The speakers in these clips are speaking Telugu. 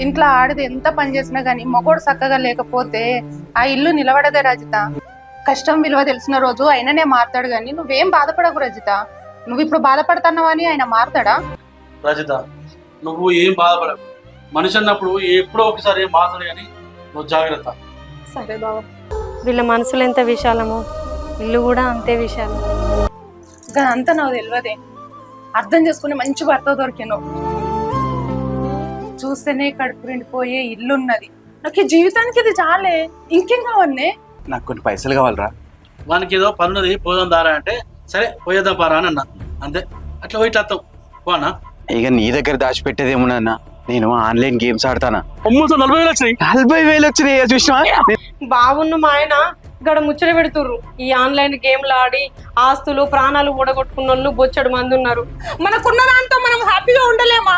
ఇంట్లో ఆడది ఎంత పని చేసినా గానీ మొగోడు చక్కగా లేకపోతే ఆ ఇల్లు నిలబడదే రజిత. కష్టం విలువ తెలిసిన రోజు ఆయననే మారుతాడు గాని నువ్వేం బాధపడకు రజిత. నువ్వు ఇప్పుడు బాధపడుతున్నావా అని ఆయన మారుతాడా? రజిత, నువ్వు ఏం బాధపడకు. మనిషి అన్నప్పుడు ఎప్పుడో ఒకసారి ఏం మారుతాడు కానీ నువ్వు జాగ్రత్త. సరే బాబు. వీళ్ళ మనసులు ఎంత విశాలమో ఇల్లు కూడా అంతే విశాలం. అంతా నాకు తెలియదే. అర్థం చేసుకుని మంచి భర్త దొరికాను. చూస్తేనే కడుపు నిండిపోయే ఇల్లున్నది. నాకు ఈ జీవితానికి ఇది చాలే, ఇంకేం కావన్నే. నాకు కొన్ని పైసలు కావాలరా. వానికి ఏదో పనున్నది పోదాం దారా అంటే సరే పోయేద్దాం పారా అని అన్నా, అంతే. అట్లా పోయి వస్తాం పోనా. ఇక నీ దగ్గర దాచిపెట్టేదేమున్నా, నేను ఆన్లైన్ గేమ్స్ ఆడతానా. 40,000 వచ్చినాయి. 40,000 వచ్చినాయి చూసినా. బావున్న మా ఆయన గడ ముచ్చట పెడుతుర్రు. ఈ ఆన్లైన్ గేమ్లు ఆడి ఆస్తులు ప్రాణాలు ఊడగొట్టుకున్న వాళ్ళు బొచ్చడు మంది ఉన్నారు. మనకున్న దాంతో మనం హ్యాపీగా ఉండలేమా?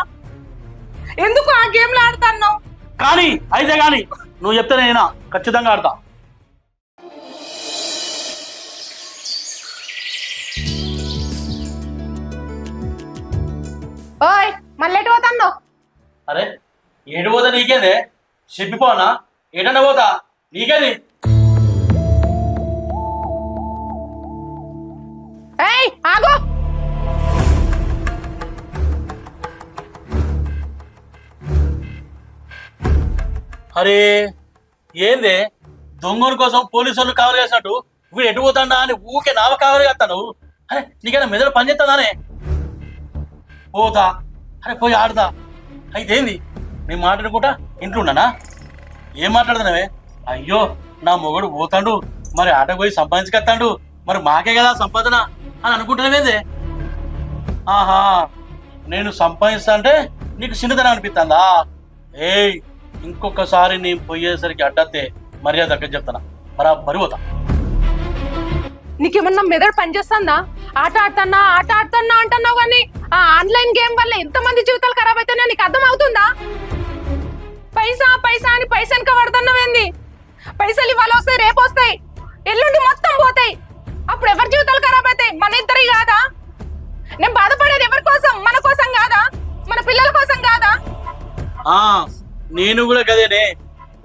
ఎందుకు ఆ గేమ్లు ఆడుతున్నావు? కానీ అయితే కానీ నువ్వు చెప్తేనేనా ఖచ్చితంగా ఆడతా. ఓయ్ మళ్ళీ ఎటు పోతున్నావు? అరే ఏడు పోతా నీకేదే, చెప్పిపోనా ఏటన్నా పోతా నీకేది. ఏయ్ ఆగు. అరే ఏందే దొంగల కోసం పోలీసు వాళ్ళు కావలి చేసినట్టు వీడు ఎటు పోతాడా అని ఊకే నావ కావలి చేస్తాను. అరే నీకైనా మెదడు పని చేస్తుందానే? పోతా, అరే పోయి ఆడతా. అయితే ఏంది నేను మాట్లాడుకుంటా ఇంట్లోన్నానా? ఏం మాట్లాడుతున్నావే? అయ్యో నా మొగడు పోతాడు, మరి ఆటకు పోయి సంపాదించుకొస్తాడు, మరి మాకే కదా సంపాదన అని అనుకుంటున్నావేందే? ఆహా, నేను సంపాదిస్తా అంటే నీకు చిన్నతనం అనిపిస్తుందా? ఏయ్ ఇంకొకసారి నేను పోయేసరికి అడ్డతే మర్యాద దగ్గర చెప్తానా, బరాబరి పోతా. నీకేమన్నా మెదడు పనిచేస్తుందా? ఆట ఆడుతున్నా అంటున్నావు కానీ ఆ ఆన్లైన్ గేమ్ వల్ల ఎంతమంది జీవితాలు ఖరాబ్ అవుతున్నా నీకు అర్థం అవుతుందా? పైసా పైసా అని పైసా పడుతున్నావేంది? పైసలు ఇవాళ వస్తాయి, రేపు వస్తాయి, ఎల్లుండి మొత్తం పోతాయి. అప్పుడు ఎవరి జీవితాలు ఖరాబ్ అవుతాయి? మన ఇద్దరి కాదా? నేను బాధపడేది ఎవరి కోసం? మన కోసం కాదా? మన పిల్లల కోసం కాదా? నేను కూడా కదేనే.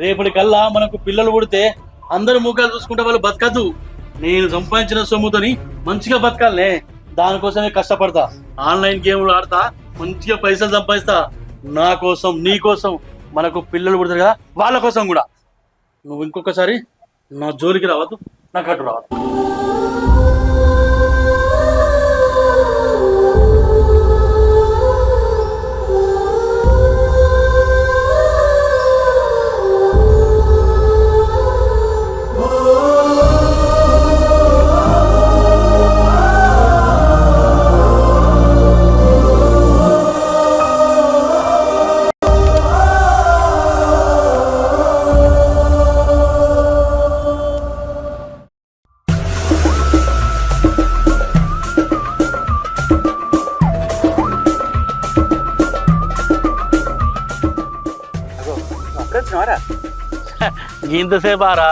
రేపటి కల్లా మనకు పిల్లలు పుడితే అందరు ముఖాలు చూసుకుంటే వాళ్ళు బతకద్దు. నేను సంపాదించిన సొమ్ముతోని మంచిగా బతకాలనే, దానికోసమే కష్టపడతా. ఆన్లైన్ గేమ్లు ఆడతా, మంచిగా పైసలు సంపాదిస్తా. నా కోసం, నీ కోసం, మనకు పిల్లలు పుడతారు కదా వాళ్ళ కోసం కూడా. నువ్వు ఇంకొకసారి నా జోలికి రావద్దు, నాకు అటు రావద్దు. ఇంతసేపు ఆరా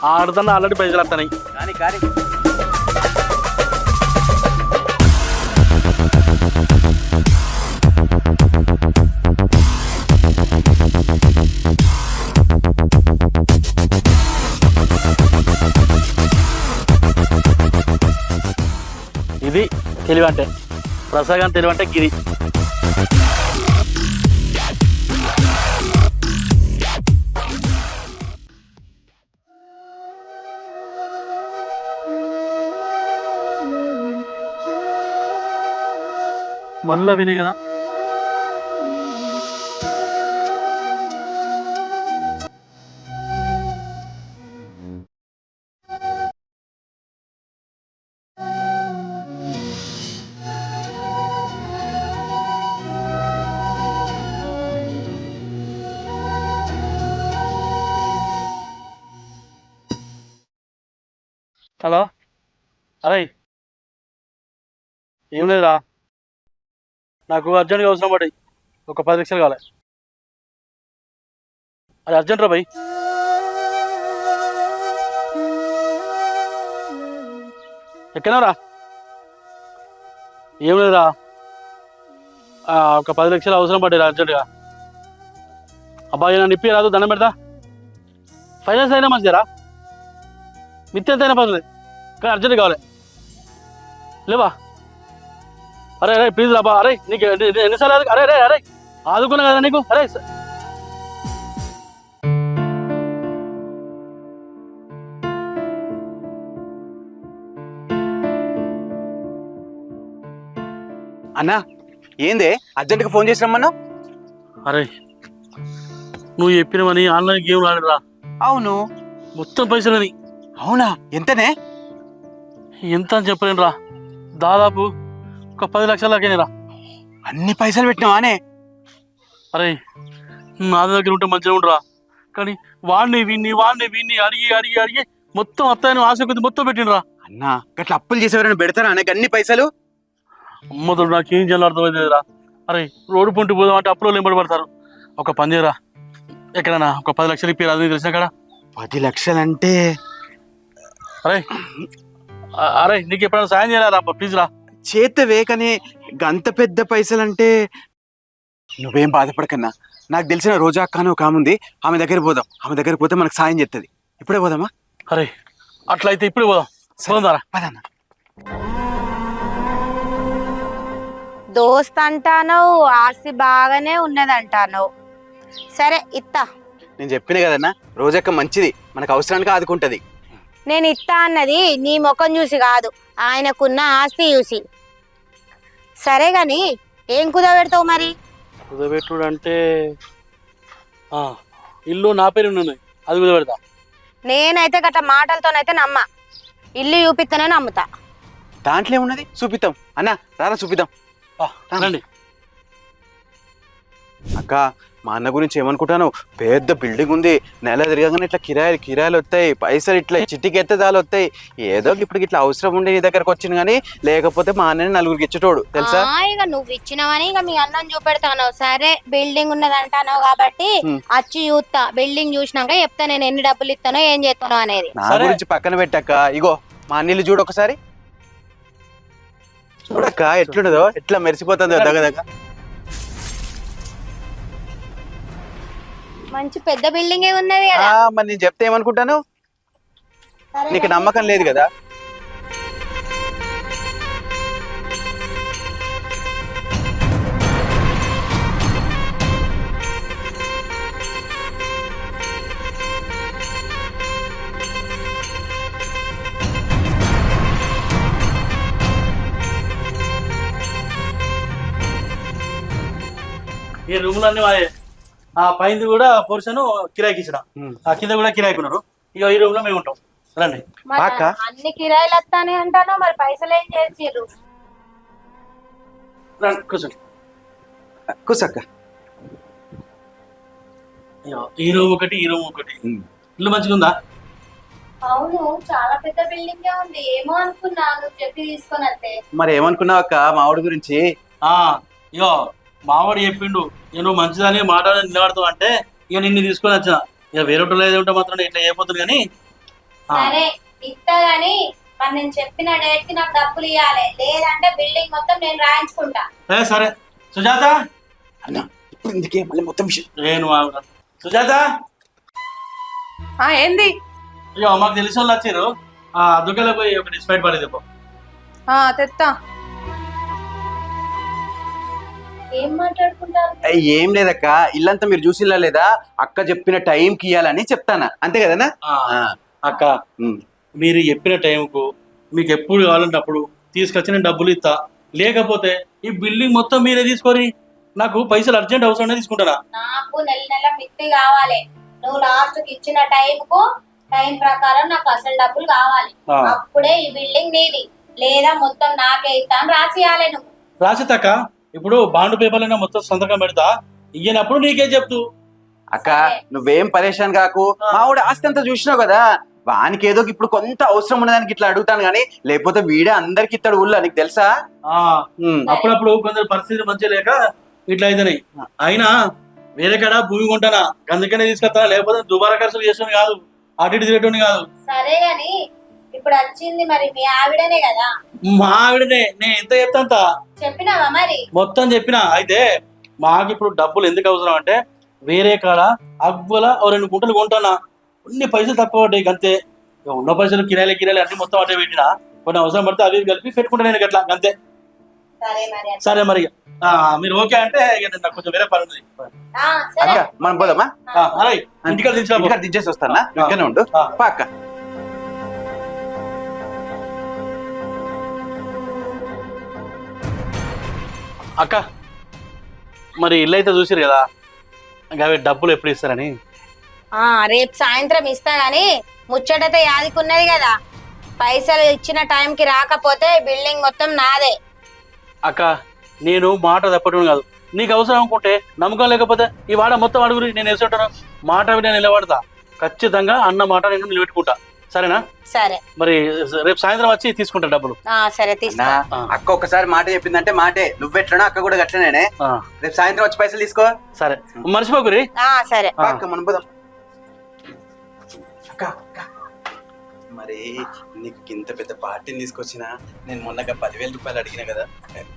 ఆడుతున్నా, ఆల్రెడీ పైసలు వస్తున్నాయి. కానీ కానీ ఇది తెలివి అంటే, ప్రసాదం తెలివి అంటే గిరి. మళ్ళా వినే కదా. హలో, అరే ఏం లేదురా, నాకు అర్జెంట్గా అవసరం పడి ఒక 10 లక్షలు కావాలి. అది అర్జెంట్ రా భయ్. ఎక్కడరా? ఏం లేదురా, ఒక 10 లక్షలు అవసరం పడ్డాయి అర్జెంట్గా. అబ్బాయి నన్ను ఇప్పి రాదు దండం పెడతా ఫైనాన్స్ అయినా మంచిదేరా మిత్తి అయినా పర్లేదు కానీ అర్జెంట్ కావాలి లేవా అరే అరే ప్లీజ్ రాబా అరే నీకు ఎన్నిసార్లు అరే అరే అరే ఆదుకున్నా కదా నీకు అరే అన్నా ఏందే అర్జెంట్గా ఫోన్ చేసి రమ్మన్నా. అరే నువ్వు చెప్పినవని ఆన్లైన్ గేమ్లు ఆడరా అవును. మొత్తం పైసలని. అవునా? ఎంతనే? ఎంత అని చెప్పలేను రా, దాదాపు ఒక 10 లక్షల దాకేనేరా. అన్ని పైసలు పెట్టినావానే? అరే నా దగ్గర ఉంటే మంచిగా ఉండరా, కానీ వాడిని వీడిని అడిగి అడిగి అడిగి మొత్తం అత్తాయని ఆశ కొద్ది మొత్తం పెట్టినరా. అన్నా గట్ల అప్పులు చేసేవారైనా పెడతారా అనే అన్ని పైసలు? అమ్మతో నాకేం చేయాలో అర్థమైందిరా. అరే రోడ్డు పొంటి పోదాం అంటే అప్పులో ఎంబడి పడతారు. ఒక పని చేయరా, ఎక్కడన్నా ఒక 10 లక్షలు ఇప్పి అది తెలిసిన కాడ. 10 లక్షలంటే అరే అరే నీకు ఎప్పుడైనా సాయం చేయాలా ప్లీజ్ రా. చేతవే, కానీ గంత పెద్ద పైసలంటే నువ్వేం బాధపడకన్నా. నాకు తెలిసిన రోజా అక్క అని ఒక ఆమె ఉంది, ఆమె దగ్గర పోదాం. ఆమె దగ్గర పోతే మనకు సాయం చేస్తుంది. ఇప్పుడే పోదామా? అరే అట్లయితే ఇప్పుడే పోదాం. పోదారా పదన్నా. దోస్త్ అంటాను, ఆస్తి బాగానే ఉన్నదంటాను. సరే ఇత్తా. నేను చెప్పిన కదన్నా, రోజక్క మంచిది, మనకు అవసరానికి ఆదుకుంటది. నేను ఇత్తా అన్నది నీ ముఖం చూసి కాదు, ఆయనకున్న ఆస్తి చూసి. సరే గాని ఏం కుదబెడతావు మరి? కుదబెట్టుడు అంటే ఇల్లు నా పేరు ఉన్నాయి, అది కుదబెడతా. నేనైతే గట్ట మాటలతోనైతే నమ్మ. ఇల్లు చూపిస్తానే నమ్ముతా. దాంట్లో ఏమున్నది? చూపిద్దాం అన్నా, రారా చూపిద్దాం. రండి. అక్క మా అన్న గురించి ఏమనుకుంటాను, పెద్ద బిల్డింగ్ ఉంది, నెల తిరగగానే ఇట్లా కిరాయిలు వస్తాయి, పైసలు ఇట్లా చిట్టికెత్తే దాలు వస్తాయి. ఏదో ఇప్పుడు ఇట్లా అవసరం ఉండే నీ దగ్గరకు వచ్చింది, కానీ లేకపోతే మా అన్నని నలుగురికి ఇచ్చేటోడు తెలుసా. ఇక నువ్వు ఇచ్చినవని ఇక మీ అన్నం చూపెడతాను. సరే బిల్డింగ్ ఉన్నది అంటాను కాబట్టి వచ్చి చూస్తా. బిల్డింగ్ చూసినాక చెప్తా నేను ఎన్ని డబ్బులు ఇస్తానో ఏం చేస్తానో అనేది. నా గురించి పక్కన పెట్టక్క, ఇగో మా అన్నిళ్ళు చూడు ఒకసారి. చూడక్క ఎట్లున్నదో, ఎట్లా మెరిసిపోతుందో దగ్గర. మంచి పెద్ద బిల్డింగే ఉన్నది కదా. మరి నేను చెప్తే ఏమనుకుంటాను, నీకు నమ్మకం లేదు కదా. ఈ రూములన్నీ వాడే, ఆ పైంది కూడా పోర్షన్ కిరాయికి ఇచ్చిన, ఆ కింద కూడా కిరాయికి ఉన్నారు. ఇక ఈ రూమ్ లో మేము ఉంటాం. రండి. అన్ని కిరాయిలు వస్తానే అంటాను, మరి పైసలు ఏం చేసిర్రు? రండి కూర్చోండి. కూసక్క. ఈ రూమ్ ఒకటి, ఈ రూమ్ ఒకటి. ఇల్లు మంచిగా ఉందా? అవును, చాలా పెద్ద బిల్డింగ్ ఉంది. ఏమో అనుకున్నా నువ్వు చెప్పి తీసుకొని వస్తే. మరి ఏమనుకున్నావు అక్క మావిడి గురించి? ఇగో మావాడు చెప్పిండు, నేను మంచిదని మాట్లాడి నిలబడతావు అంటే ఇక నిన్ను తీసుకొని వచ్చిన. ఇక వేరే ఏదో మాత్రం ఇట్లా అయిపోతుంది. కానీ సరే ఇస్తా గానీ మరి నేను చెప్పిన డేట్ కి నాకు డబ్బులు ఇవ్వాలి, లేదంటే బిల్డింగ్ మొత్తం నేను రాయించుకుంటా. సరే సుజాత అన్న ఇప్పుడు ఇందుకే మళ్ళీ మొత్తం విషయం. నేను సుజాత ఏంది? ఇక మాకు తెలిసిన వాళ్ళు వచ్చారు, దుగ్గలో పోయి ఒకటి స్పైట్ పడేది. తెత్తా. ఏం మాట్లాడుకుంటారు? ఏం లేదక్క, ఇల్లంతా మీరు చూసిల్లా లేదా? అక్క చెప్పిన టైంకి ఇవ్వాలని చెప్తానా, అంతే కదనా? అక్క మీరు చెప్పిన టైంకు మీకు ఎప్పుడు కావాలంటే అప్పుడు తీసుకొచ్చి నేను డబ్బులు ఇస్తా. లేకపోతే ఈ బిల్డింగ్ మొత్తం మీరే తీసుకొని నాకు పైసలు అర్జెంట్ అవసరం తీసుకుంటారా? నాకు నెల మిత్తి కావాలి. నువ్వు లాస్ట్ కి ఇచ్చిన టైం ప్రకారం నాకు అసలు డబ్బులు కావాలి. అప్పుడే ఈ బిల్డింగ్ నీది, లేదా మొత్తం నాకే ఇస్తాను రాసియాలి. నువ్వు రాసితక్క ఇప్పుడు బాండ్ పేపర్లైనా మొత్తం సంతకం పెడతా, ఇయ్యనప్పుడు నీకే చెప్తూ. అక్క నువ్వేం పరేషాన్ కాకు, మావిడ ఆస్తి అంతా చూసినావు కదా, వానికి ఏదో ఇప్పుడు కొంత అవసరం ఉన్నదానికి ఇట్లా అడుగుతాను, కానీ లేకపోతే వీడే అందరికి ఇస్తాడు ఊళ్ళో, నీకు తెలుసా? అప్పుడప్పుడు కొందరు పరిస్థితి మంచిగా లేక ఇట్లా అయితేనే. అయినా వేరే కాడ భూమి కొంటానా, అందుకనే తీసుకొస్తానా, లేకపోతే దుబారా ఖర్చులు చేస్తుంది కాదు, అటు ఇటు తిరగటం కాదు. సరే గాని ఇప్పుడు వచ్చింది మరి మీ ఆవిడనే కదా? మా ఆవిడనే. నేను ఎంత చెప్తా చెప్పినావా మరి? మొత్తం చెప్పినా. అయితే మాకు ఇప్పుడు డబ్బులు ఎందుకు అవసరం అంటే, వేరే కాడ అవ్వల ఓ 2 గుంటలు కొంటానా, కొన్ని పైసలు తక్కువ పడ్డాయి అంతే. ఇక ఉన్న పైసలు కిరాయిలు అన్ని మొత్తం అట్టే పెట్టినా, కొన్ని అవసరం పడితే అవి ఇవి కలిపి పెట్టుకుంటా నేను అట్లా అంతే. సరే మరి అట్లా. సరే మరి మీరు ఓకే అంటే ఇక నాకు కొంచెం వేరే పని ఉంది. సరే అక్క మనం పోదామా? అలాగే ఇంటికి దించా ఇక్కడ దించేసి వస్తానా, ఇక్కడనే ఉండు. పా అక్క. అక్క మరి ఇల్లు అయితే చూసిరు కదా, ఇంకా అవి డబ్బులు ఎప్పుడు ఇస్తారని. రేపు సాయంత్రం ఇస్తా గాని ముచ్చటైతే యాదికున్నది కదా, పైసలు ఇచ్చిన టైంకి రాకపోతే బిల్డింగ్ మొత్తం నాదే. అక్క నేను మాట తప్పటం కాదు, నీకు అవసరం అనుకుంటే నమ్మకం లేకపోతే ఈ వాడ మొత్తం అడుగురి, నేను వేసుకుంటాను. మాట నేను నిలబడతా, ఖచ్చితంగా అన్న మాట నేను నిలబెట్టుకుంటా. సరేనా? సరే మరి రేపు సాయంత్రం వచ్చి తీసుకుంటా డబ్బులు. సరే తీసుకో. అక్క ఒక్కసారి మాట చెప్పిందంటే మాటే, నువ్వెట్లనో అక్క కూడా గట్లనే. రేపు సాయంత్రం వచ్చి పైసలు తీసుకో. సరే మర్చిపోకురి. సరే అక్క మనం పోదాం. అక్క అక్క మరి నీకు ఇంత పెద్ద పార్టీని తీసుకొచ్చినా, నేను మొన్నగా 10,000 రూపాయలు అడిగినా కదా,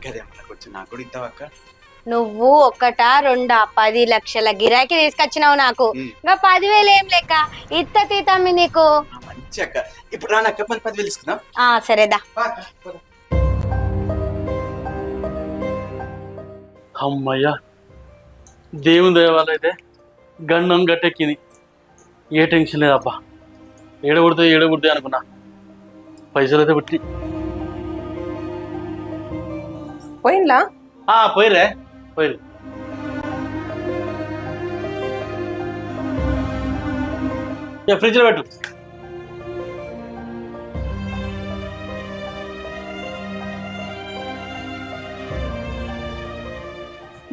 గదేమన్నా కొంచెం నాకు కూడా ఇస్తావా అక్క? నువ్వు 1, 2 10 లక్షల గిరాకీ తీసుకొచ్చినావు నాకు, ఇంకా 10,000 ఏం లెక్క ఇత్త తీతమ్మి నీకు. మంచి అక్క, ఇప్పుడు రాను అక్క, మరి 10,000 తీసుకుందాం. సరేదా. అమ్మయ్యా, దేవుని దయ వల్ల అయితే గండం గట్టెక్కింది, ఏ టెన్షన్ లేదబ్బా. ఏడగొడితే అనుకున్నా, పైసలు అయితే పుట్టి పోయిన్లా పోయిరే. ఫ్రిడ్జ్ లో పెట్టు.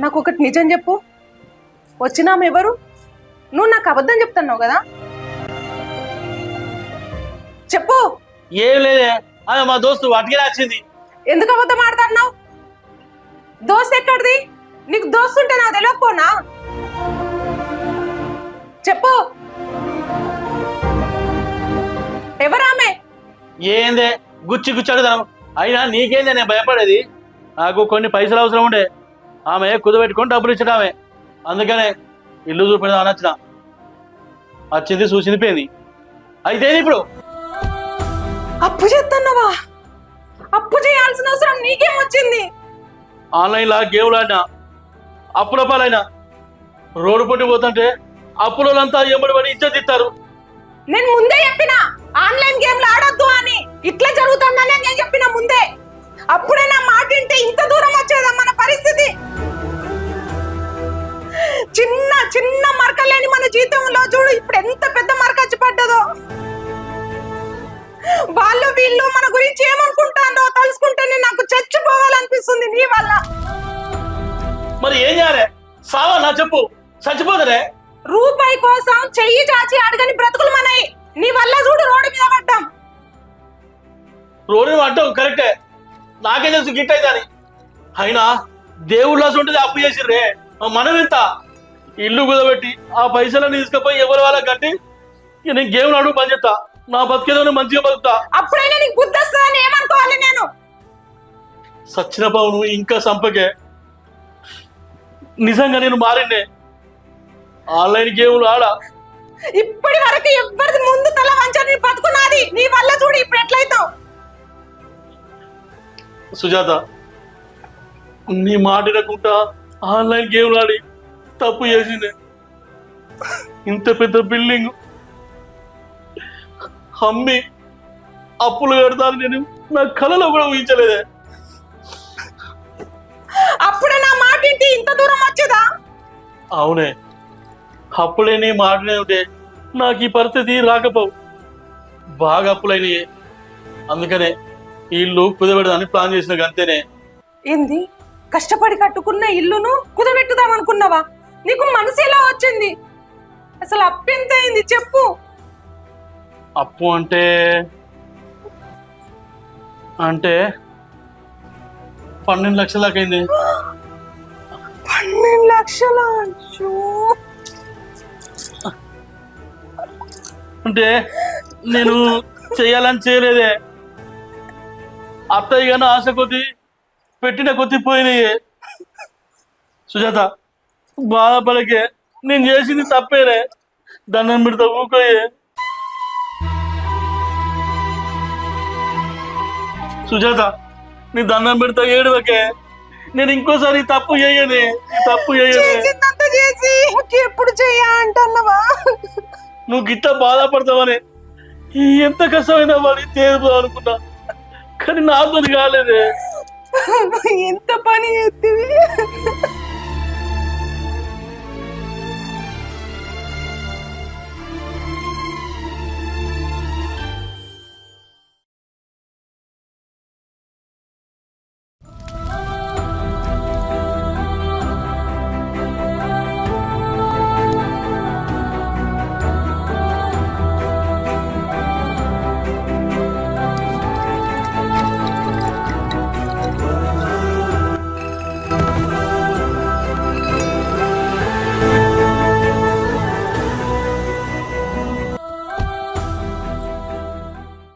నాకు ఒకటి నిజం చెప్పు, వచ్చినాము ఎవరు? నువ్వు నాకు అబద్ధం చెప్తున్నావు కదా, చెప్పు. ఏం లేదే, ఆమె మా దోస్తు వాటికే వచ్చింది. ఎందుకు అబద్ధం ఆడుతున్నావు? దోస్త్ ఎక్కడిది? నీకు దోస్తు ఉంటే నాకు తెలియకపోనా? చెప్పు, ఎవరామె? ఏందే గుచ్చి అడుగుతాను, అయినా నీకేందే నేను భయపడేది. నాకు కొన్ని పైసలు అవసరం ఉండే, ఆమె కుదబెట్టుకొని డబ్బులు ఇచ్చడామే, అందుకనే ఇల్లు చూపెడదాం అని వచ్చిన. వచ్చింది చూసింది పోయింది. అయితే ఇప్పుడు అప్పు చేస్తున్నావా? అప్పు చేయాల్సిన అవసరం నీకేం వచ్చింది? ఆన్లైన్లో గేమ్లు ఆడినా, అప్పుల పాలైనా, రోడ్డు పొట్టి పోతుంటే అప్పులంతా ఎంబడి పడి ఇజ్జత్ ఇస్తారు. నేను ముందే చెప్పిన ఆన్లైన్ గేమ్లు ఆడొద్దు అని, ఇట్లా జరుగుతుందని నేను చెప్పిన ముందే. అప్పుడే నా మాట వింటే ఇంత దూరం వచ్చేదా మన పరిస్థితి? చిన్న చిన్న మరకలేని మన జీవితంలో చూడు ఇప్పుడు ఎంత పెద్ద మరక వచ్చి పడ్డదో. వాళ్ళు వీళ్ళు మన గురించి ఏమనుకుంటారో తలుసుకుంటేనే నాకు చచ్చిపోవాలనిపిస్తుంది నీ వల్ల. మరి ఏం చేయాలి? సావా నా చెప్పు, చచ్చిపోతారే. రూపాయి కోసం చెయ్యి చాచి అడగని బ్రతుకులు మనయి. నీ వల్ల చూడు రోడ్డు మీద పడ్డాం. రోడ్డు పడ్డాం కరెక్టే, నాకే తెలుసు గిట్ అవుతుంది. అయినా దేవుళ్ళ ఉంటుంది అప్పు చేసిర్రే, మనం ఎంత ఇల్లు కుదబెట్టి ఆ పైసలను తీసుకుపోయి ఎవరి వాళ్ళ కట్టి నేను గేమ్ ఆడు పని చేస్తా, నా బతికేదో మంచిగా బతుకుతా. అప్పుడైనా నీకు బుద్ధి వస్తుందని ఏమనుకోవాలి నేను? సచ్చిన పవును ఇంకా సంపకే, నిజంగా నేను మారిండే. ఆన్లైన్ గేమ్లు ఆడా, ఇప్పటి వరకు ఎవరిది ముందు తల వంచని బతుకున్నది. నీ వల్ల చూడు ఇప్పుడు ఎట్లయితావు. సుజాత, నీ మాటినకుంటా ఆన్లైన్ గేమ్లు ఆడి తప్పు చేసిందే. ఇంత పెద్ద బిల్డింగ్ అమ్మి అప్పులు కడతాను నేను నా కళలో కూడా ఊహించలేదే. అప్పుడే నా మాట ఇంటి ఇంత దూరం వచ్చేదా? అవునే, అప్పులే నీ మాటనే ఉంటే నాకు ఈ పరిస్థితి రాకపోవు. బాగా అప్పులైనయే, అందుకనే ఈ ఇల్లు కుదబెడదాన్ని ప్లాన్ చేసిన అంతేనే. ఏంది, కష్టపడి కట్టుకున్న ఇల్లును కుదబెట్టుదాం అనుకున్నావా? నీకు మనసు ఎలా వచ్చింది? అసలు అప్పు ఎంత అయింది చెప్పు. అప్పు అంటే అంటే 12 లక్షల దాకా అయింది. 12 లక్షల? అంటే నేను చేయాలని చేయలేదే, అత్తయ్య గాను ఆశ కొద్ది పెట్టిన కొద్ది పోయినాయే. సుజాత బాధపడకే, నేను చేసింది తప్పేనే, దండం పెడతా ఊకోయే. సుజాత నీ దండం పెడతా ఏడువకే, నేను ఇంకోసారి ఈ తప్పు చేయనే, ఈ తప్పు చేయనే. చేసిందంత చేసి ఎప్పుడు చెయ్య అంటున్నావా? నువ్వు గిట్లా బాధపడతావని ఎంత కష్టమైనా వాడి తేరుదాం అనుకున్నా, కానీ నాతో కాలేదే. ఎంత పని చేతివి.